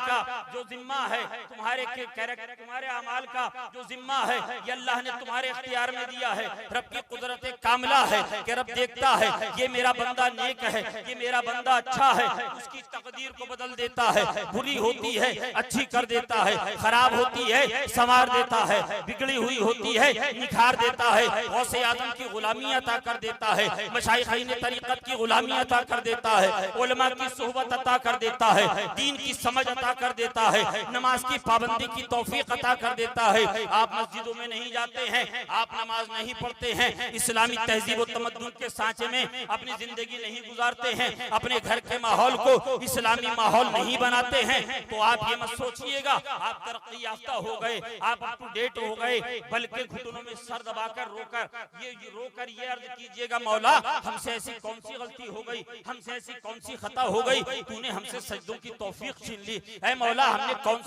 का जो जिम्मा है, तुम्हारे कैरेक्टर, तुम्हारे अमाल का जो जिम्मा है ये अल्लाह ने तुम्हारे इख्तियार में दिया है। रब की कुदरत कामिला है कि रब देखता है ये मेरा बंदा नेक है, ये मेरा बंदा अच्छा है, उसकी तकदीर को बदल देता है, बुरी होती है अच्छी कर देता है, खराब होती है संवार देता है, बिगड़ी हुई होती है निखार देता है, गौसे आजम की गुलामी अता कर देता है, मशाइखीन तरीकत की गुलामी अता कर देता है, उलमा की सोहबत अता कर देता है, दीन की समझ अता कर देता है, नमाज की पाबंदी की तौफीक अता कर देता है। आप मस्जिदों में नहीं जाते हैं, आप नमाज नहीं पढ़ते हैं, इस्लामी तहजीब और तमद्दुन के सांचे में अपनी जिंदगी नहीं गुजारते हैं, अपने घर के माहौल को इस्लामी माहौल नहीं बनाते हैं, तो आप ये मत सोचिएगा आप तरक्की याफ्ता हो गए, आप अप टू डेट हो गए, बल्कि घुटनों में सर दबाकर रोकर ये अर्ज कीजिएगा मौला हमसे ऐसी कौन सी गलती हो गई, हमसे ऐसी कौन सी खता हो गई, तूने हमसे सजदों की तौफीक छीन ली। ऐ मौला हमने कौन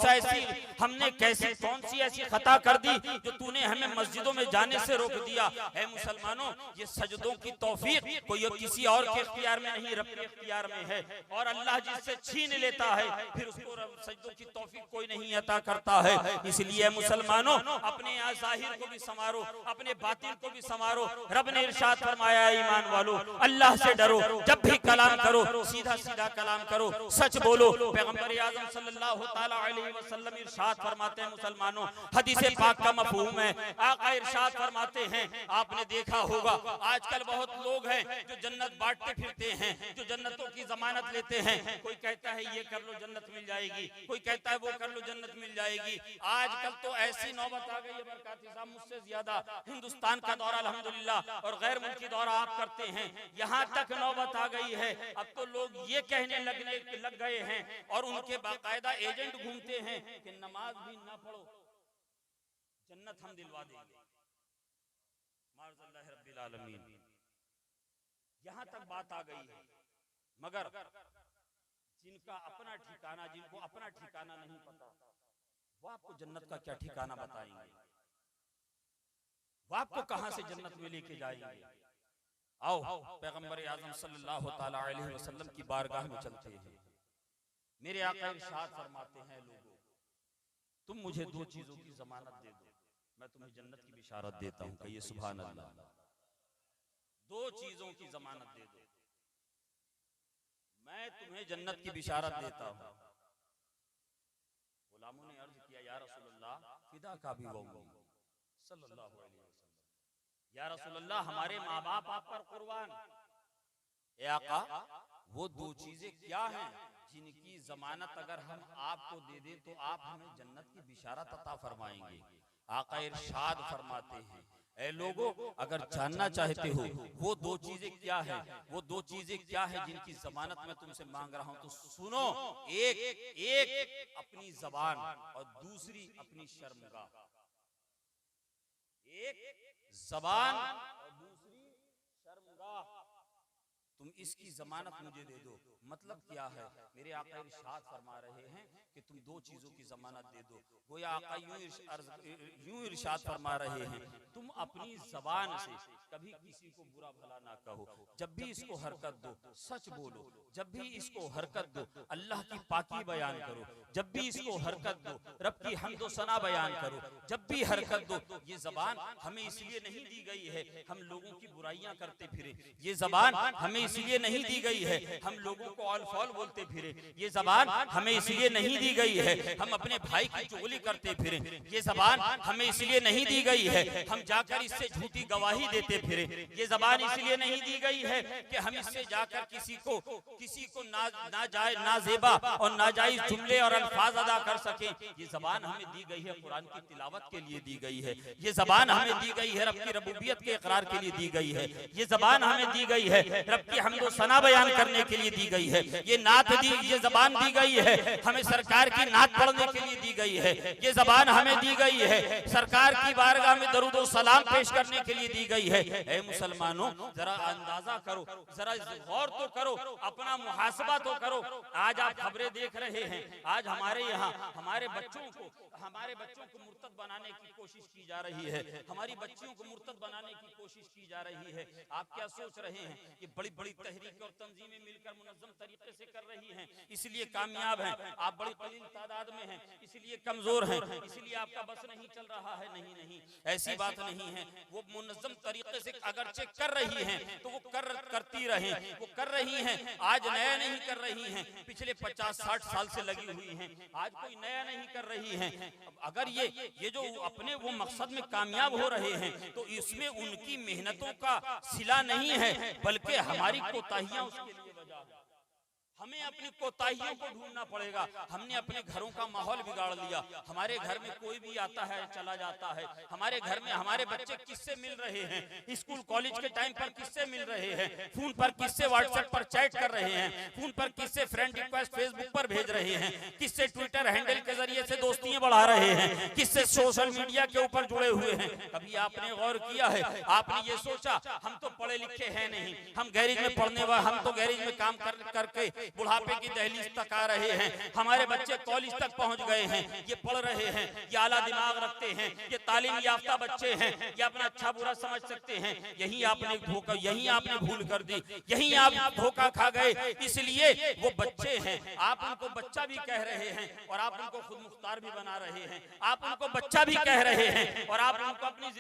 सी ऐसी खता कर दी जो तूने हमें मस्जिदों में जाने से रोक दिया। ऐ मुसलमानों ये सजदों की तौफीक कोई किसी और के इख्तियार में नहीं, रब के इख्तियार में है, और अल्लाह जिससे छीन लेता है फिर उसको सजदों की तौफीक कोई नहीं अता करता है। इसलिए मुसलमानों अपने ज़ाहिर को भी संवारो, अपने बातिन को भी संवारो। रब ने इरशाद फरमाया ईमान वालों अल्लाह से डरो, जब भी कलाम करो सीधा सीधा कलाम करो, सच बोलो। पैगंबर आज़म सल्लल्लाहु ताला अलैहि वसल्लम इरशाद फरमाते हैं मुसलमानों, हदीस पाक का मफहूम है, आका इरशाद फरमाते हैं, आपने देखा होगा आजकल बहुत लोग हैं जो जन्नत बांटते फिरते हैं, जो जन्नतों की जमानत लेते हैं। कोई कहता है ये कर लो जन्नत मिल जाएगी, कोई कहता है वो कर लो जन्नत मिल जाएगी। आजकल तो ऐसी नौबत आ गई है बरकाती साहब, मुझसे ज्यादा हिंदुस्तान का दौरा अल्हम्दुलिल्लाह और गैर मुल्की दौरा आप करते हैं, यहाँ तक नौबत आ गई है अब तो लोग ये कहने लग गए हैं और उनके बाकायदा एजेंट घूमते हैं कि नमाज भी ना पढ़ो जन्नत हम दिलवा देंगे। माज़अल्लाह रब्बिल आलमीन, यहाँ तक बात आ गई है। मगर जिनका अपना ठिकाना, जिनको अपना ठिकाना नहीं पता, वो आपको जन्नत का क्या ठिकाना बताएंगे, वो आपको कहां से जन्नत में लेके जाएंगे। आओ पैगंबर आज़म सल्लल्लाहु तआला अलैहि वसल्लम की बारगाह में चलते हैं। मेरे आका इरशाद फरमाते हैं, लोगों तुम मुझे दो चीजों की जमानत दे दो, मैं तुम्हें जन्नत की बिशारत देता हूं। कहिए सुभान अल्लाह। दो चीजों की जमानत दे दो, मैं तुम्हें जन्नत की बिशारत देता हूं। गुलामों ने अर्ज किया, या रसूलल्लाह फिदा का भी वो सल्लल्लाहु अलैहि वसल्लम, या रसूलल्लाह हमारे माँ बाप आप पर कुर्बान। ए आका, वो दो चीजें क्या हैं जिनकी जमानत अगर हम आपको दे दें तो आप हमें जन्नत की बिशारत अता फरमाएंगे। आका इरशाद फरमाते हैं, ऐ लोगों अगर जानना चाहते हो वो दो चीजें क्या है, वो दो चीजें क्या है जिनकी जमानत मैं तुमसे मांग रहा हूं, तो सुनो। एक अपनी जबान और दूसरी अपनी शर्मगाह। एक जबान और दूसरी शर्मगाह, तुम इसकी जमानत मुझे दे दो। मतलब क्या है? मेरे आका इरशाद फरमा रहे हैं कि तुम दो चीजों की जमानत दे दो। गोया आका यूं इरशाद फरमा रहे हैं, तुम अपनी जबान से कभी किसी को बुरा भला ना कहो, जब भी इसको हरकत दो सच बोलो, जब भी इसको हरकत दो अल्लाह की पाकी बयान करो, जब भी इसको हरकत दो रब की हम्दो सना बयान करो, जब भी हरकत दो। ये जबान हमें इसलिए नहीं दी गई है हम लोगों की बुराइयां करते फिरे, ये जबान हमें इसलिए नहीं दी गई है हम लोगों को ऑल फॉल बोलते फिरे, ये जबान हमें इसलिए नहीं दी गई है हम अपने भाई की चुगली करते फिरे, ये जबान हमें इसलिए नहीं दी गई है हम जाकर इससे झूठी गवाही देते फिरे, ये जबान इसलिए नहीं दी गई है कि हम इससे जाकर किसी को नाजेबा और नाजायज जुमले और अल्फाज अदा कर सके। ये जबान हमें दी गई है कुरान की तिलावत के लिए दी गई है, ये जबान हमें दी गई है रब की रबूबियत के इकरार के लिए दी गई है, ये जबान हमें दी गई है रब की हम्दो सना बयान करने के लिए दी गई है, ये नात दी, ये जबान दी गई है हमें सरकार की नात पढ़ने के लिए दी गई है, ये जबान हमें दी गई है सरकार की बारगाह में दरूद और सलाम पेश करने के लिए दी गई है। ऐ मुसलमानों जरा अंदाजा करो, जरा गौर तो करो, अपना मुहासबा तो करो। आज आप खबरें देख रहे हैं, आज हमारे यहाँ हमारे बच्चों को मुर्तद बनाने की कोशिश की जा रही है, हमारी बच्चियों को मुर्तद बनाने की कोशिश की जा रही है। आप क्या सोच रहे हैं? ये बड़ी बड़ी तहरीक और तंजीमें मिलकर मुनज़्ज़म तरीके से कर रही हैं, इसलिए कामयाब हैं। आप बड़ी कलील तादाद में हैं, इसलिए कमजोर हैं, इसलिए आपका बस नहीं चल रहा है। नहीं, ऐसी बात नहीं है। वो मुनज़्ज़म तरीके से अगरचे कर रही हैं तो वो करती रहें, वो कर रही हैं। आज नया नहीं कर रही हैं, पिछले 50-60 साल से लगी हुई हैं, आज कोई नया नहीं कर रही हैं। अगर ये जो अपने वो मकसद में कामयाब हो रहे हैं तो इसमें उनकी मेहनतों का सिला नहीं है बल्कि हमारी कोताहियां उसके लिए वजह है। हमें अपनी कोताहियों को ढूंढना पड़ेगा। हमने अपने घरों का माहौल बिगाड़ लिया, हमारे घर में कोई भी आता है चला जाता है, हमारे घर में हमारे बच्चे किससे मिल रहे हैं, स्कूल कॉलेज के टाइम पर किससे मिल रहे हैं, फोन पर किससे व्हाट्सएप पर चैट कर रहे हैं, फोन पर किससे फ्रेंड रिक्वेस्ट फेसबुक पर भेज रहे हैं, किससे ट्विटर हैंडल के जरिए से दोस्तियां बढ़ा रहे हैं, किससे सोशल मीडिया के ऊपर जुड़े हुए हैं। कभी आपने गौर किया है? आपने ये सोचा हम तो पढ़े लिखे हैं नहीं, हम गैरेज में पढ़ने वाले, हम तो गैरेज में काम करके बुढ़ापे की दहलीज तक आ रहे हैं, हमारे बच्चे कॉलेज तक पहुंच गए हैं, ये पढ़ रहे हैं, ये आला दिमाग रखते हैं, ये तालीम याफ्ता बच्चे हैं, ये अपना अच्छा बुरा समझ सकते हैं। यही आपने भूल कर दी, यही आप धोखा खा गए। इसलिए वो बच्चे हैं, आप उनको बच्चा भी कह रहे हैं और आप उनको खुद मुख्तार भी बना रहे हैं, आप उनको बच्चा भी कह रहे हैं और आप उनको अपनी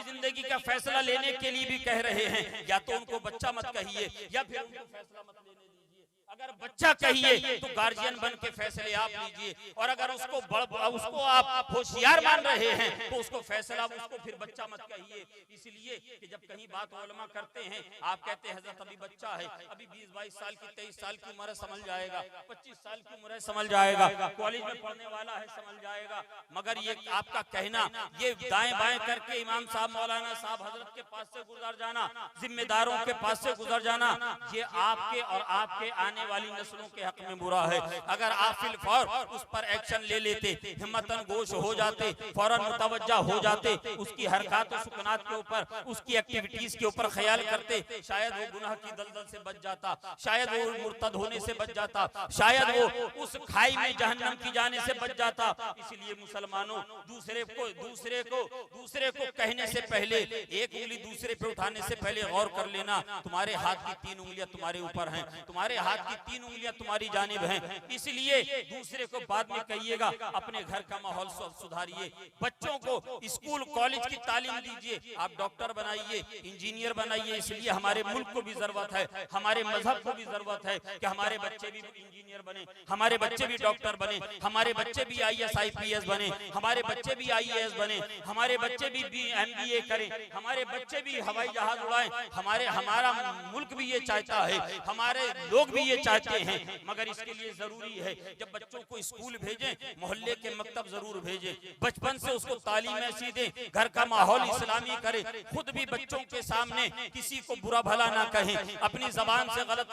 जिंदगी का फैसला लेने के लिए भी कह रहे हैं। या तो उनको बच्चा मत कहिए या फिर उनको फैसला मत लेने दीजिए। अगर बच्चा कहिए तो गार्जियन बन के फैसले आप लीजिए, और अगर उसको आप होशियार मान रहे हैं तो उसको फैसला उसको फिर बच्चा मत कहिए। इसलिए कि जब कहीं बात उलमा करते हैं, आप कहते हैं हजरत अभी बच्चा है, अभी 20-22 साल की 23 साल की उम्र है, समझ जाएगा, 25 साल की उम्र है, समझ जाएगा, कॉलेज में पढ़ने वाला है, समझ जाएगा। मगर ये आपका कहना, ये दाएं बाएं करके इमाम साहब, मौलाना साहब, हजरत के पास से गुजर जाना, जिम्मेदारों के पास से गुजर जाना, ये आपके और आपके आने वाली नस्लों के हक में बुरा है। अगर आप फिल फौर उस पर एक्शन ले लेते, हिम्मतन गोश हो जाते, फौरन मुतवज्जा हो जाते, उसकी हरकत और सुकनात के ऊपर, उसकी एक्टिविटीज के ऊपर ख्याल करते, शायद वो गुनाह की दलदल से बच जाता, शायद वो मुर्तद होने से बच जाता, शायद वो उस खाई में जहन्नम की जाने से बच जाता। इसलिए मुसलमानों, दूसरे को कहने से पहले, एक उंगली दूसरे पे उठाने से पहले गौर कर लेना, तुम्हारे हाथ की 3 उंगलियां तुम्हारे ऊपर हैं, तुम्हारे हाथ की 3 उंगलियां तुम्हारी जानिब हैं। इसलिए दूसरे को बाद में कहिएगा, अपने घर का माहौल सुधारिए, बच्चों को स्कूल कॉलेज की तालीम दीजिए, आप डॉक्टर बनाइए, इंजीनियर बनाइए। इसलिए हमारे मुल्क को भी जरूरत है, हमारे मजहब को भी जरूरत है कि हमारे बच्चे भी इंजीनियर बने, हमारे बच्चे भी डॉक्टर बने, हमारे बच्चे भी IAS IPS बने, हमारे बच्चे भी IAS बने, हमारे बच्चे भी MBA करें, हमारे बच्चे भी हवाई जहाज उड़ाएं। हमारा मुल्क भी ये चाहता है, हमारे लोग भी ये चाहते हैं। मगर इसके लिए जरूरी है जब बच्चों को स्कूल भेजें, मोहल्ले के मकतब जरूर भेजें, बचपन से उसको तालीम ऐसी दें, घर का माहौल इस्लामी करें, खुद भी बच्चों के सामने किसी को बुरा भला ना कहें, अपनी जबान से गलत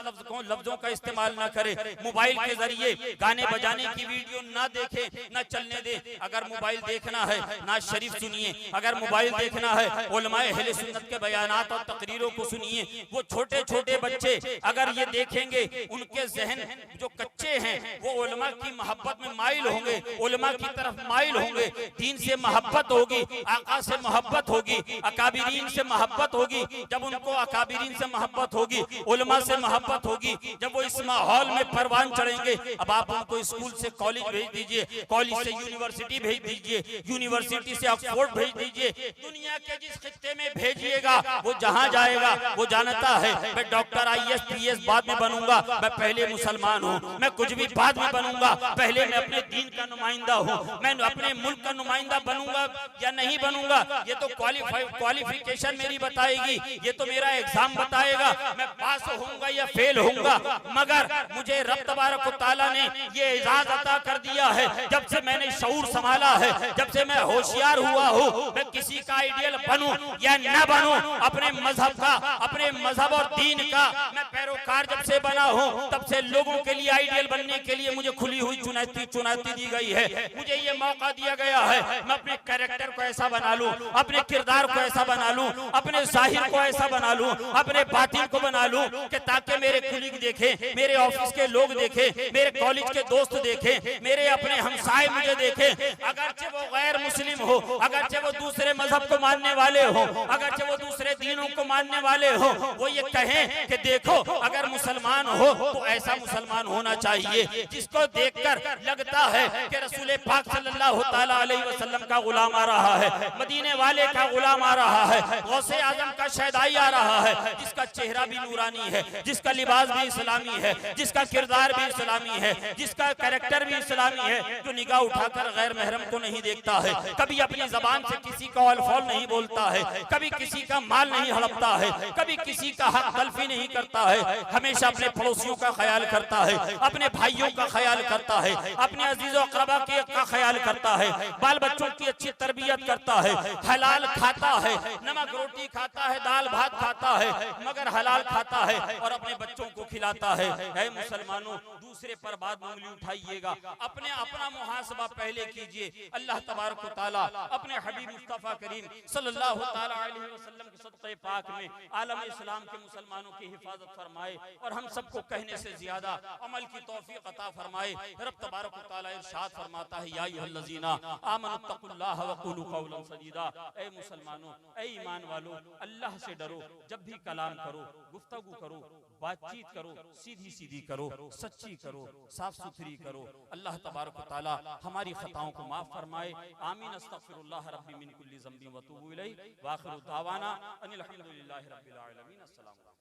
लफ्जों का इस्तेमाल ना करें, मोबाइल के जरिए गाने बजाने की वीडियो ना देखें, ना चलने दें। अगर मोबाइल देखना है नाज शरीफ सुनिए, अगर मोबाइल देखना है उलमाए अहले सुन्नत के बयानात और तकरीरों को सुनिए। वो छोटे छोटे बच्चे अगर ये देखेंगे, उनके जहन जो कच्चे हैं वो उलमा की मोहब्बत में माइल होंगे, उलमा की तरफ माइल होंगे, दीन से मोहब्बत होगी, आका से मोहब्बत होगी, अकाबिरीन से मोहब्बत होगी। जब उनको अकाबिरीन से मोहब्बत होगी, उलमा से मोहब्बत होगी, जब वो इस माहौल में परवान चढ़ेंगे, अब आप उनको स्कूल से कॉलेज भेज दीजिए, कॉलेज से यूनिवर्सिटी भेज दीजिए, यूनिवर्सिटी से ऑक्सफोर्ड भेज दीजिए, दुनिया के जिस खित्ते में भेजिएगा वो जहां जाएगा वो जानता है, मैं डॉक्टर IAS PAS बाद में बनूंगा, मैं पहले मुसलमान हूँ, मैं कुछ भी बाद में बनूंगा, पहले मैं अपने दीन का नुमाइंदा हूँ, मैं अपने मुल्क का नुमाइंदा बनूंगा या नहीं बनूंगा, ये तो क्वालिफिकेशन मेरी बताएगी, ये तो मेरा एग्जाम बताएगा, मैं पास होऊंगा या फेल होऊंगा। मगर मुझे रब तबारक व तआला ने ये एजाज अता कर दिया है, जब से मैंने शऊर संभाला है, जब से मैं होशियार हुआ हूँ, मैं किसी का आइडियल बनूं या न बनूं, अपने मजहब का, अपने मजहब और दीन का मैं पैरोकार जब से बना हूँ, तब से लोगों के लिए आइडियल बनने के लिए मुझे खुली हुई चुनौती दी गई है, मुझे ये मौका दिया गया है, मैं अपने कैरेक्टर को ऐसा बना लूं, अपने किरदार को ऐसा बना लूं, अपने जाहिर को ऐसा बना लूं, अपने बातिन को बना लूं कि ताकि मेरे कुलीग देखें, मेरे ऑफिस के लोग देखें, मेरे कॉलेज के दोस्त देखें, मेरे अपने हमसाए मुझे देखें, अगरचे वो गैर मुस्लिम हो, अगरचे वो दूसरे मजहब को मानने वाले हो, अगरचे वो दूसरे दीनों को मानने वाले हो, वो ये कहें कि देखो अगर मुसलमान हो तो ऐसा मुसलमान होना चाहिए जिसको देखकर लगता है कि रसूल पाक सल्लल्लाहु तआला अलैहि वसल्लम का गुलाम आ रहा है, मदीने वाले का गुलाम आ रहा है, गौसे आजम का शहदाई आ रहा है, जिसका चेहरा भी नूरानी है, जिसका लिबास भी इस्लामी है, जिसका किरदार भी इस्लामी है, जिसका कैरेक्टर भी इस्लामी है, जो निगाह उठाकर गैर महरम को नहीं देखता है, कभी अपनी जबान से किसी का अलफौल नहीं बोलता है, कभी किसी का माल नहीं हड़पता है, कभी किसी का हक तलफी नहीं करता है, हमेशा अपने पड़ोसियों का ख्याल करता है, अपने भाइयों का ख्याल करता है, अपने अजीजों अक़रबा का ख्याल करता है, बाल बच्चों की अच्छी तरबियत करता है, हलाल खाता है, नमक रोटी खाता है, दाल भात खाता है, मगर हलाल खाता है और अपने बच्चों को खिलाता है। ऐ मुसलमानों, दूसरे पर बाद में उंगली उठाइएगा, अपना मुहासबा पहले कीजिए। अल्लाह तबारक व तआला अपने हबीब मुस्तफा करीम सल्लल्लाहु तआला अलैहि वसल्लम के सदक़े पाक में आलम इस्लाम के मुसलमानों की हिफाजत फरमाए और हम सबको कहने से ज्यादा अमल की तौफीक अता फरमाए। रब तबारक व तआला इरशाद फरमाता है, या अय्युहल्लज़ीना आमनुत्तकुल्लाह व क़ूलू क़ौलन सदीदा। ऐ मुसलमानों, ऐ ईमान वालों, अल्लाह से डरो, जब भी कलाम करो, गुफ्तगू करो, बातचीत करो, सीधी सीधी करो, सच्ची करो, साफ सुथरी करो। अल्लाह तबारक व तआला हमारी खताओं को माफ फरमाए। आमीन। अस्तगफिरुल्लाह रब्बी मिन कुल्ली ज़ंबि व अतूबु इलैहि व आखिरु दावाना अनिल हम्दुलिल्लाहि रब्बिल आलमीन। अस्सलाम।